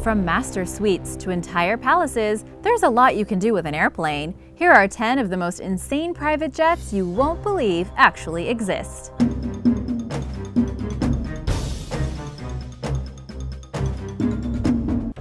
From master suites to entire palaces, there's a lot you can do with an airplane. Here are 10 of the most insane private jets you won't believe actually exist.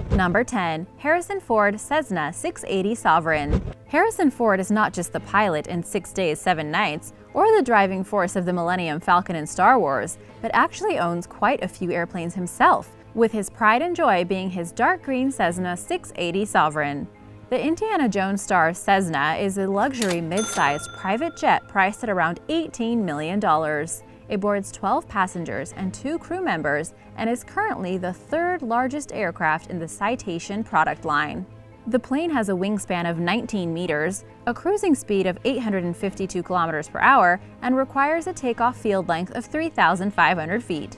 Number 10. Harrison Ford Cessna 680 Sovereign. Harrison Ford is not just the pilot in 6 Days, 7 Nights, or the driving force of the Millennium Falcon in Star Wars, but actually owns quite a few airplanes himself, with his pride and joy being his dark green Cessna 680 Sovereign. The Indiana Jones star Cessna is a luxury mid-sized private jet priced at around $18 million. It boards 12 passengers and 2 crew members and is currently the third largest aircraft in the Citation product line. The plane has a wingspan of 19 meters, a cruising speed of 852 kilometers per hour, and requires a takeoff field length of 3,500 feet.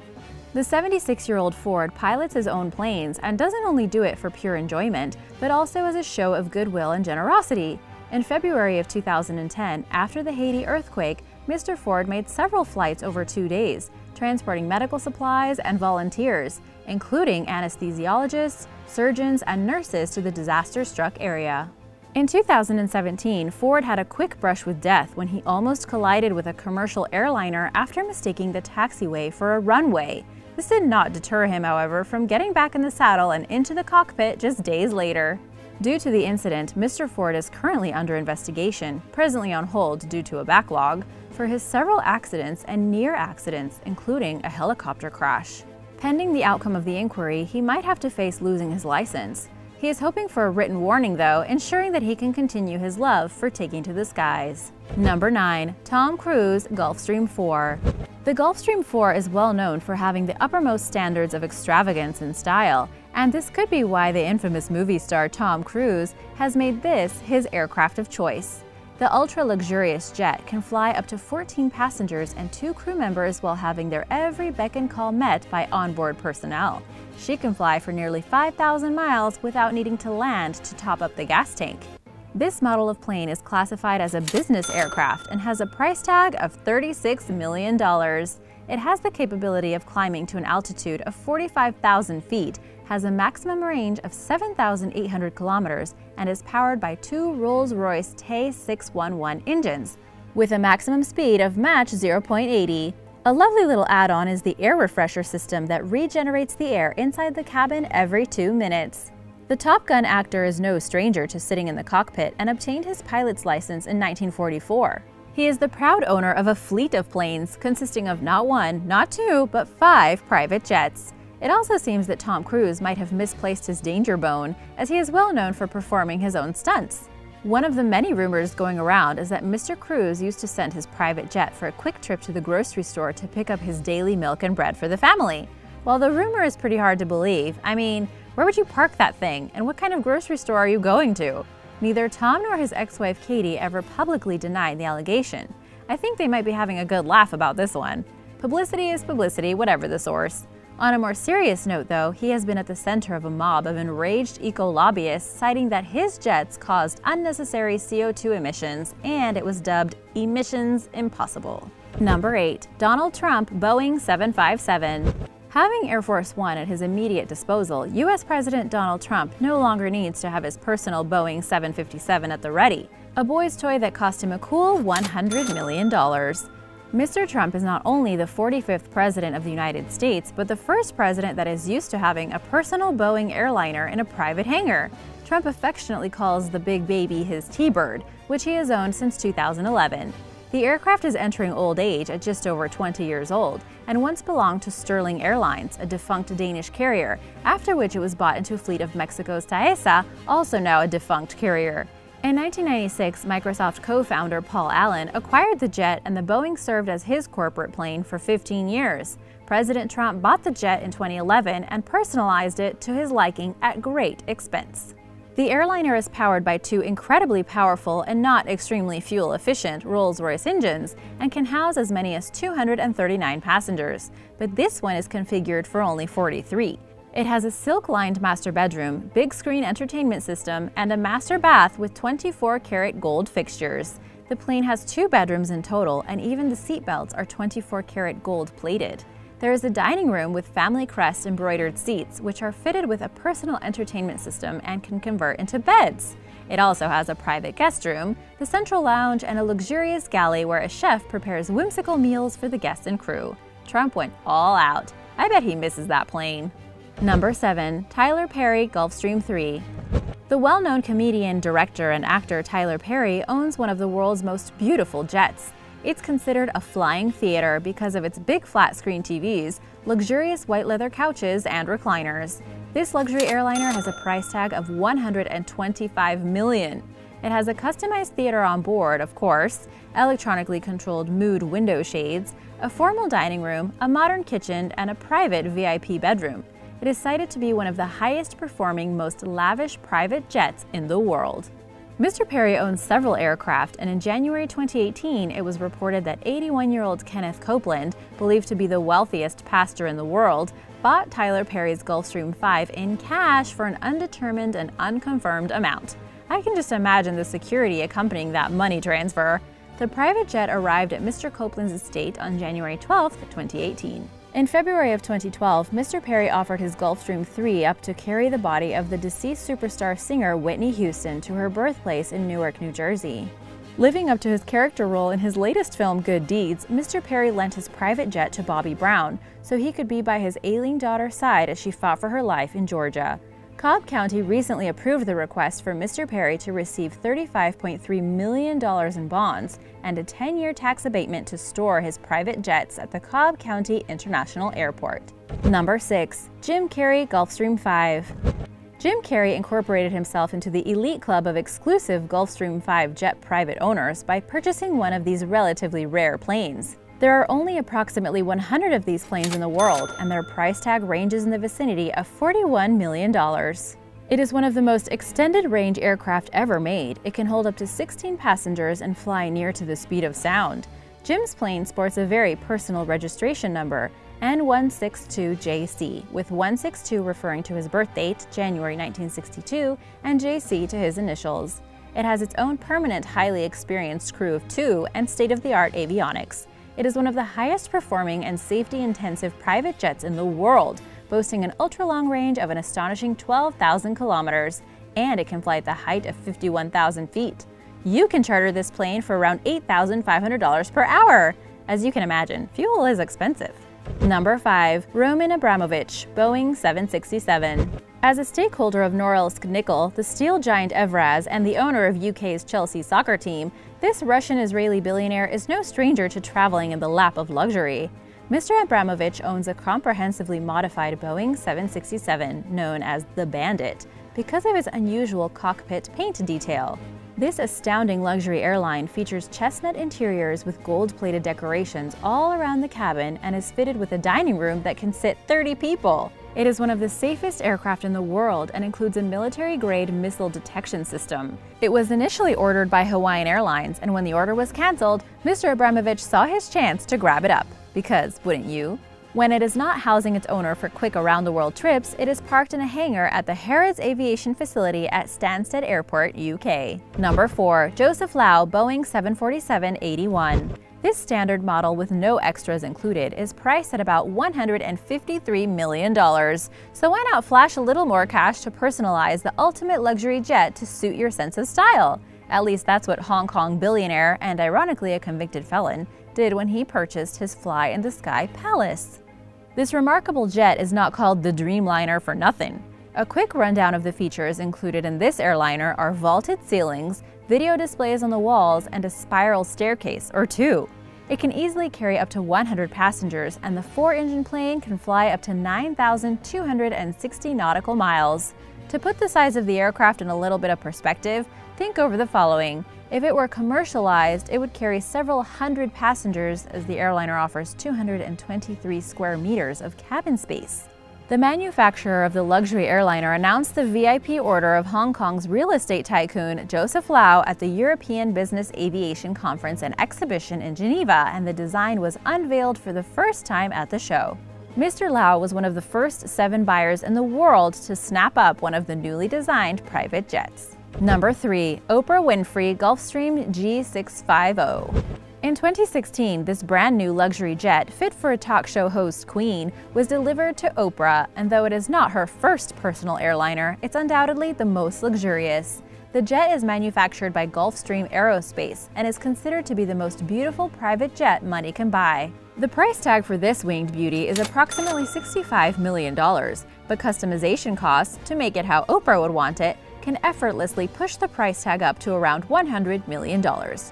The 76-year-old Ford pilots his own planes and doesn't only do it for pure enjoyment, but also as a show of goodwill and generosity. In February of 2010, after the Haiti earthquake, Mr. Ford made several flights over 2 days, transporting medical supplies and volunteers, including anesthesiologists, surgeons, and nurses to the disaster-struck area. In 2017, Ford had a quick brush with death when he almost collided with a commercial airliner after mistaking the taxiway for a runway. This did not deter him, however, from getting back in the saddle and into the cockpit just days later. Due to the incident, Mr. Ford is currently under investigation, presently on hold due to a backlog, for his several accidents and near accidents, including a helicopter crash. Pending the outcome of the inquiry, he might have to face losing his license. He is hoping for a written warning, though, ensuring that he can continue his love for taking to the skies. Number 9. Tom Cruise Gulfstream 4. The Gulfstream 4 is well known for having the uppermost standards of extravagance and style, and this could be why the infamous movie star Tom Cruise has made this his aircraft of choice. The ultra-luxurious jet can fly up to 14 passengers and 2 crew members while having their every beck and call met by onboard personnel. She can fly for nearly 5,000 miles without needing to land to top up the gas tank. This model of plane is classified as a business aircraft and has a price tag of $36 million. It has the capability of climbing to an altitude of 45,000 feet, has a maximum range of 7,800 kilometers, and is powered by 2 Rolls-Royce T611 engines, with a maximum speed of Mach 0.80. A lovely little add-on is the air refresher system that regenerates the air inside the cabin every 2 minutes. The Top Gun actor is no stranger to sitting in the cockpit and obtained his pilot's license in 1944. He is the proud owner of a fleet of planes consisting of not 1, not 2, but 5 private jets. It also seems that Tom Cruise might have misplaced his danger bone, as he is well known for performing his own stunts. One of the many rumors going around is that Mr. Cruise used to send his private jet for a quick trip to the grocery store to pick up his daily milk and bread for the family. While the rumor is pretty hard to believe, I mean, where would you park that thing, and what kind of grocery store are you going to? Neither Tom nor his ex-wife Katie ever publicly denied the allegation. I think they might be having a good laugh about this one. Publicity is publicity, whatever the source. On a more serious note, though, he has been at the center of a mob of enraged eco-lobbyists citing that his jets caused unnecessary CO2 emissions, and it was dubbed Emissions Impossible. Number 8. Donald Trump Boeing 757. Having Air Force One at his immediate disposal, U.S. President Donald Trump no longer needs to have his personal Boeing 757 at the ready, a boy's toy that cost him a cool $100 million. Mr. Trump is not only the 45th president of the United States, but the first president that is used to having a personal Boeing airliner in a private hangar. Trump affectionately calls the big baby his T-Bird, which he has owned since 2011. The aircraft is entering old age at just over 20 years old, and once belonged to Sterling Airlines, a defunct Danish carrier, after which it was bought into a fleet of Mexico's Taesa, also now a defunct carrier. In 1996, Microsoft co-founder Paul Allen acquired the jet, and the Boeing served as his corporate plane for 15 years. President Trump bought the jet in 2011 and personalized it to his liking at great expense. The airliner is powered by 2 incredibly powerful and not extremely fuel-efficient Rolls-Royce engines and can house as many as 239 passengers, but this one is configured for only 43. It has a silk-lined master bedroom, big screen entertainment system, and a master bath with 24-karat gold fixtures. The plane has 2 bedrooms in total, and even the seatbelts are 24-karat gold plated. There is a dining room with family crest embroidered seats, which are fitted with a personal entertainment system and can convert into beds. It also has a private guest room, the central lounge, and a luxurious galley where a chef prepares whimsical meals for the guests and crew. Trump went all out. I bet he misses that plane. Number 7. Tyler Perry Gulfstream 3. The well-known comedian, director, and actor Tyler Perry owns one of the world's most beautiful jets. It's considered a flying theater because of its big flat-screen TVs, luxurious white leather couches, and recliners. This luxury airliner has a price tag of $125 million. It has a customized theater on board, of course, electronically controlled mood window shades, a formal dining room, a modern kitchen, and a private VIP bedroom. It is cited to be one of the highest-performing, most lavish private jets in the world. Mr. Perry owns several aircraft, and in January 2018, it was reported that 81-year-old Kenneth Copeland, believed to be the wealthiest pastor in the world, bought Tyler Perry's Gulfstream 5 in cash for an undetermined and unconfirmed amount. I can just imagine the security accompanying that money transfer. The private jet arrived at Mr. Copeland's estate on January 12, 2018. In February of 2012, Mr. Perry offered his Gulfstream 3 up to carry the body of the deceased superstar singer Whitney Houston to her birthplace in Newark, New Jersey. Living up to his character role in his latest film, Good Deeds, Mr. Perry lent his private jet to Bobby Brown so he could be by his ailing daughter's side as she fought for her life in Georgia. Cobb County recently approved the request for Mr. Perry to receive $35.3 million in bonds and a 10-year tax abatement to store his private jets at the Cobb County International Airport. Number 6. Jim Carrey Gulfstream 5. Jim Carrey incorporated himself into the elite club of exclusive Gulfstream 5 jet private owners by purchasing one of these relatively rare planes. There are only approximately 100 of these planes in the world, and their price tag ranges in the vicinity of $41 million. It is one of the most extended-range aircraft ever made. It can hold up to 16 passengers and fly near to the speed of sound. Jim's plane sports a very personal registration number, N162JC, with 162 referring to his birth date, January 1962, and JC to his initials. It has its own permanent, highly experienced crew of 2 and state-of-the-art avionics. It is one of the highest-performing and safety-intensive private jets in the world, boasting an ultra-long range of an astonishing 12,000 kilometers, and it can fly at the height of 51,000 feet. You can charter this plane for around $8,500 per hour. As you can imagine, fuel is expensive. Number 5. Roman Abramovich, Boeing 767. As a stakeholder of Norilsk Nickel, the steel giant Evraz, and the owner of UK's Chelsea soccer team, this Russian-Israeli billionaire is no stranger to traveling in the lap of luxury. Mr. Abramovich owns a comprehensively modified Boeing 767, known as the Bandit, because of its unusual cockpit paint detail. This astounding luxury airline features chestnut interiors with gold-plated decorations all around the cabin and is fitted with a dining room that can sit 30 people. It is one of the safest aircraft in the world and includes a military-grade missile detection system. It was initially ordered by Hawaiian Airlines, and when the order was canceled, Mr. Abramovich saw his chance to grab it up. Because, wouldn't you? When it is not housing its owner for quick around-the-world trips, it is parked in a hangar at the Harrods Aviation Facility at Stansted Airport, UK. Number 4. Joseph Lau Boeing 747-81. This standard model with no extras included is priced at about $153 million. So why not flash a little more cash to personalize the ultimate luxury jet to suit your sense of style? At least that's what Hong Kong billionaire, and ironically a convicted felon, did when he purchased his fly-in-the-sky palace. This remarkable jet is not called the Dreamliner for nothing. A quick rundown of the features included in this airliner are vaulted ceilings, video displays on the walls, and a spiral staircase, or 2. It can easily carry up to 100 passengers, and the 4-engine plane can fly up to 9,260 nautical miles. To put the size of the aircraft in a little bit of perspective, think over the following. If it were commercialized, it would carry several hundred passengers, as the airliner offers 223 square meters of cabin space. The manufacturer of the luxury airliner announced the VIP order of Hong Kong's real estate tycoon Joseph Lau at the European Business Aviation Conference and Exhibition in Geneva, and the design was unveiled for the first time at the show. Mr. Lau was one of the first 7 buyers in the world to snap up one of the newly designed private jets. Number 3. Oprah Winfrey Gulfstream G650. In 2016, this brand new luxury jet, fit for a talk show host queen, was delivered to Oprah, and though it is not her first personal airliner, it's undoubtedly the most luxurious. The jet is manufactured by Gulfstream Aerospace and is considered to be the most beautiful private jet money can buy. The price tag for this winged beauty is approximately $65 million, but customization costs, to make it how Oprah would want it, can effortlessly push the price tag up to around $100 million.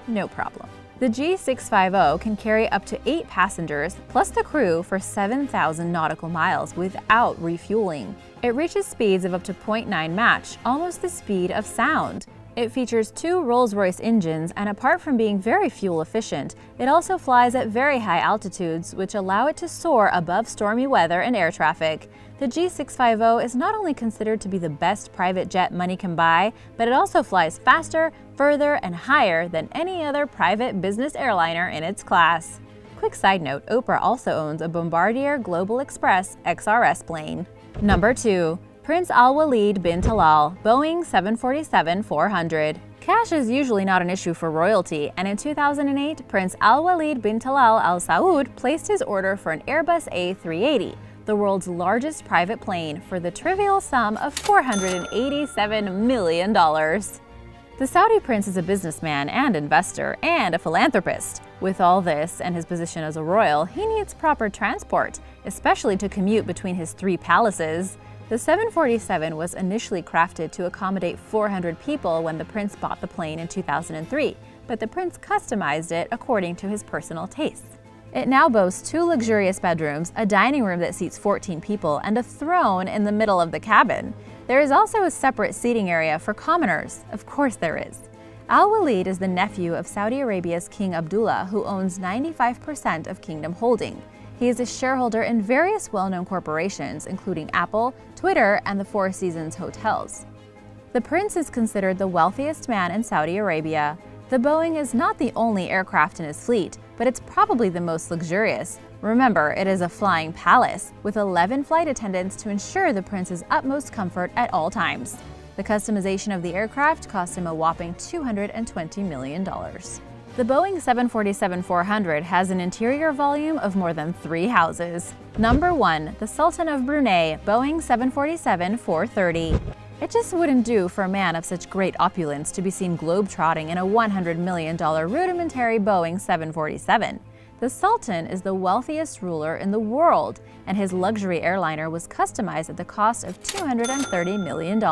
No problem. The G650 can carry up to 8 passengers plus the crew for 7,000 nautical miles without refueling. It reaches speeds of up to 0.9 Mach, almost the speed of sound. It features 2 Rolls-Royce engines, and apart from being very fuel efficient, it also flies at very high altitudes, which allow it to soar above stormy weather and air traffic. The G650 is not only considered to be the best private jet money can buy, but it also flies faster, further, and higher than any other private business airliner in its class. Quick side note, Oprah also owns a Bombardier Global Express XRS plane. Number 2. Prince Al-Walid bin Talal, Boeing 747-400. Cash is usually not an issue for royalty, and in 2008, Prince Al-Walid bin Talal Al Saud placed his order for an Airbus A380, the world's largest private plane, for the trivial sum of $487 million. The Saudi prince is a businessman and investor and a philanthropist. With all this and his position as a royal, he needs proper transport, especially to commute between his 3 palaces. The 747 was initially crafted to accommodate 400 people when the prince bought the plane in 2003, but the prince customized it according to his personal tastes. It now boasts 2 luxurious bedrooms, a dining room that seats 14 people, and a throne in the middle of the cabin. There is also a separate seating area for commoners. Of course there is. Al-Walid is the nephew of Saudi Arabia's King Abdullah, who owns 95% of Kingdom Holding. He is a shareholder in various well-known corporations, including Apple, Twitter, and the Four Seasons hotels. The prince is considered the wealthiest man in Saudi Arabia. The Boeing is not the only aircraft in his fleet, but it's probably the most luxurious. Remember, it is a flying palace, with 11 flight attendants to ensure the prince's utmost comfort at all times. The customization of the aircraft cost him a whopping $220 million. The Boeing 747-400 has an interior volume of more than 3 houses. Number 1. The Sultan of Brunei, Boeing 747-430. It just wouldn't do for a man of such great opulence to be seen globetrotting in a $100 million rudimentary Boeing 747. The Sultan is the wealthiest ruler in the world, and his luxury airliner was customized at the cost of $230 million.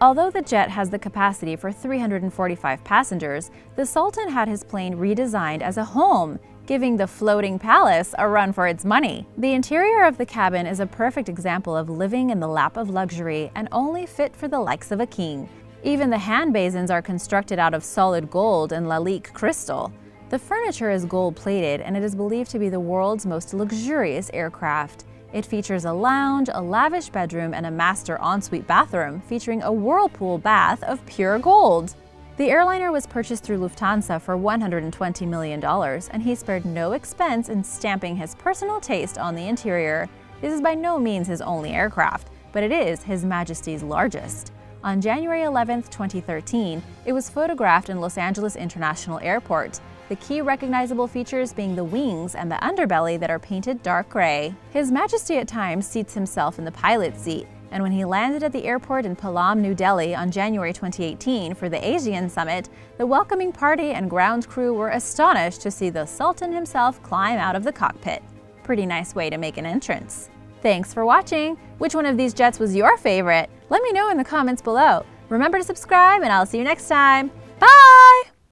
Although the jet has the capacity for 345 passengers, the Sultan had his plane redesigned as a home, giving the floating palace a run for its money. The interior of the cabin is a perfect example of living in the lap of luxury and only fit for the likes of a king. Even the hand basins are constructed out of solid gold and Lalique crystal. The furniture is gold-plated, and it is believed to be the world's most luxurious aircraft. It features a lounge, a lavish bedroom, and a master ensuite bathroom featuring a whirlpool bath of pure gold. The airliner was purchased through Lufthansa for $120 million, and he spared no expense in stamping his personal taste on the interior. This is by no means his only aircraft, but it is His Majesty's largest. On January 11, 2013, it was photographed in Los Angeles International Airport, the key recognizable features being the wings and the underbelly that are painted dark gray. His Majesty at times seats himself in the pilot's seat, and when he landed at the airport in Palam, New Delhi on January 2018 for the ASEAN Summit, the welcoming party and ground crew were astonished to see the Sultan himself climb out of the cockpit. Pretty nice way to make an entrance. Thanks for watching! Which one of these jets was your favorite? Let me know in the comments below. Remember to subscribe, and I'll see you next time. Bye!